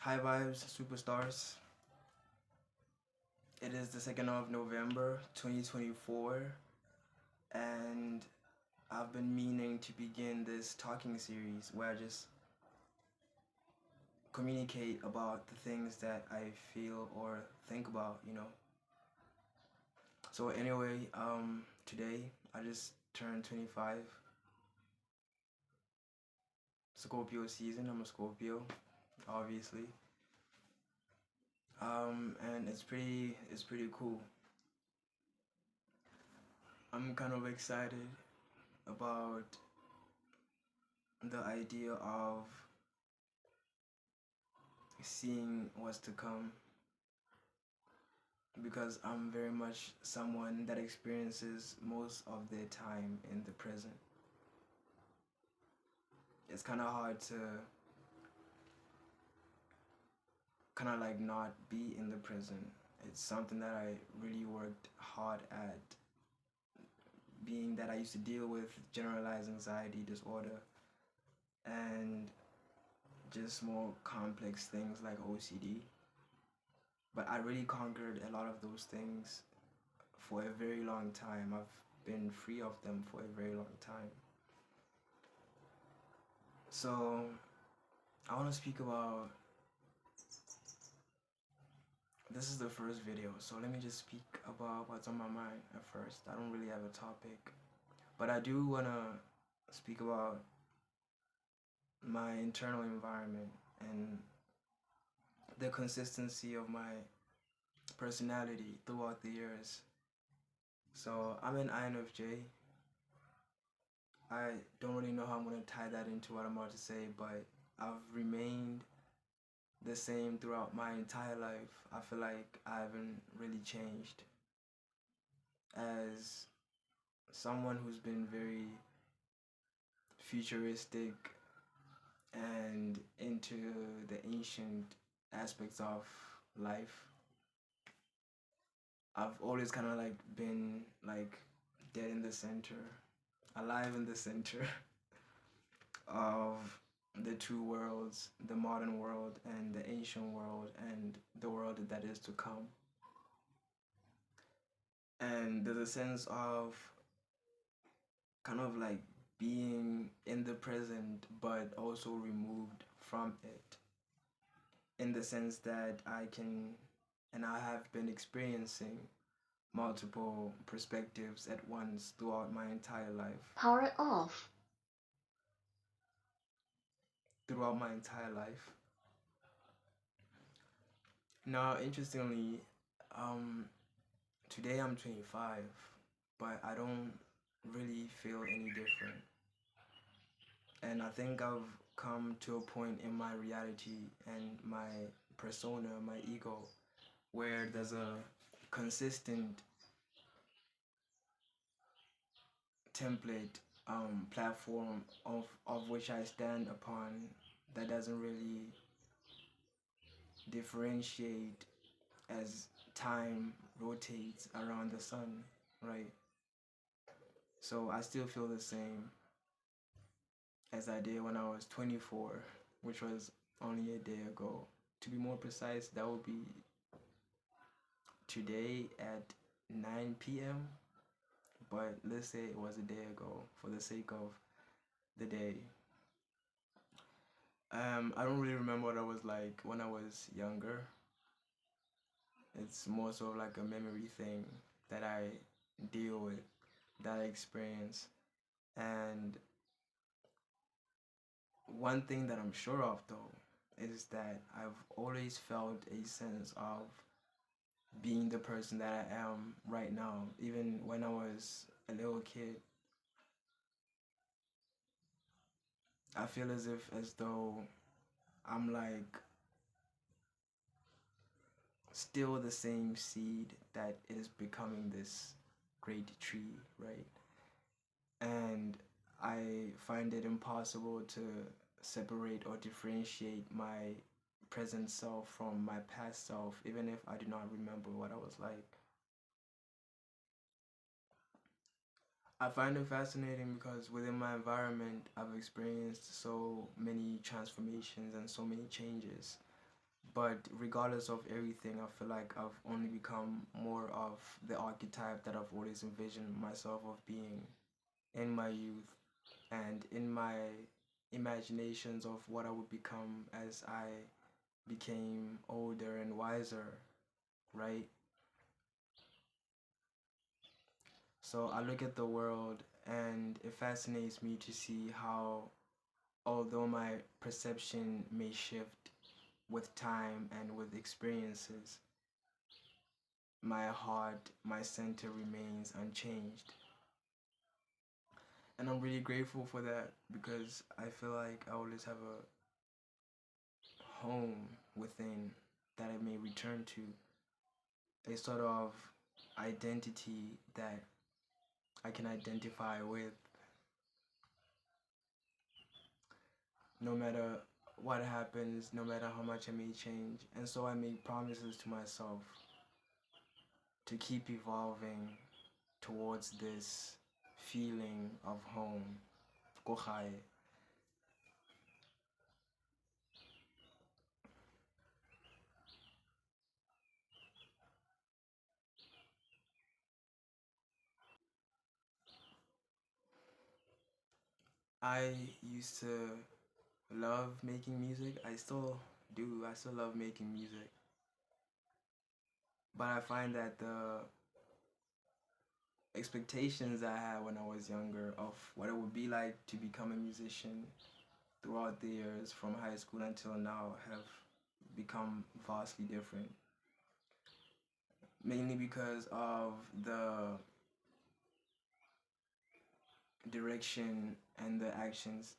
High vibes, superstars. It is the 2nd of November 2024, and I've been meaning to begin this talking series where I just communicate about the things that I feel or think about. So anyway, today I just turned 25. Scorpio season. I'm a Scorpio, obviously. And it's pretty cool. I'm kind of excited about the idea of seeing what's to come because I'm very much someone that experiences most of their time in the present. It's kind of hard to kind of like not be in the present. It's something that I really worked hard at, being that I used to deal with generalized anxiety disorder and just more complex things like OCD. But I really conquered a lot of those things for a very long time. I've been free of them for a very long time. So I want to speak about, this is the first video, so let me just speak about what's on my mind at first. I don't really have a topic, but I do want to speak about my internal environment and the consistency of my personality throughout the years. So I'm an INFJ. I don't really know how I'm going to tie that into what I'm about to say, but I've remained the same throughout my entire life. I feel like I haven't really changed. As someone who's been very futuristic and into the ancient aspects of life, I've always kind of like been like dead in the center, alive in the center of the two worlds, the modern world and the ancient world and the world that is to come. And there's a sense of kind of like being in the present but also removed from it, in the sense that I can and I have been experiencing multiple perspectives at once throughout my entire life. Power it off. Throughout my entire life. Now, interestingly, um, today I'm 25, but I don't really feel any different. And I think I've come to a point in my reality and my persona, my ego, where there's a consistent template platform of which I stand upon that doesn't really differentiate as time rotates around the sun, right? So I still feel the same as I did when I was 24, which was only a day ago. To be more precise, that would be today at 9 p.m. But let's say it was a day ago for the sake of the day. I don't really remember what I was like when I was younger. It's more so like a memory thing that I deal with, that I experience. And one thing that I'm sure of though is that I've always felt a sense of being the person that I am right now. Even when I was a little kid, I feel as though I'm like still the same seed that is becoming this great tree, right? And I find it impossible to separate or differentiate my present self from my past self, even if I do not remember what I was like. I find it fascinating because within my environment, I've experienced so many transformations and so many changes. But regardless of everything, I feel like I've only become more of the archetype that I've always envisioned myself of being in my youth and in my imaginations of what I would become as I became older and wiser, right? So I look at the world and it fascinates me to see how, although my perception may shift with time and with experiences, my heart, my center remains unchanged. And I'm really grateful for that because I feel like I always have a home within that I may return to, a sort of identity that I can identify with no matter what happens, no matter how much I may change. And so I make promises to myself to keep evolving towards this feeling of home. Kochaye. I used to love making music. I still do. I still love making music. But I find that the expectations I had when I was younger of what it would be like to become a musician throughout the years from high school until now have become vastly different. Mainly because of the direction and the actions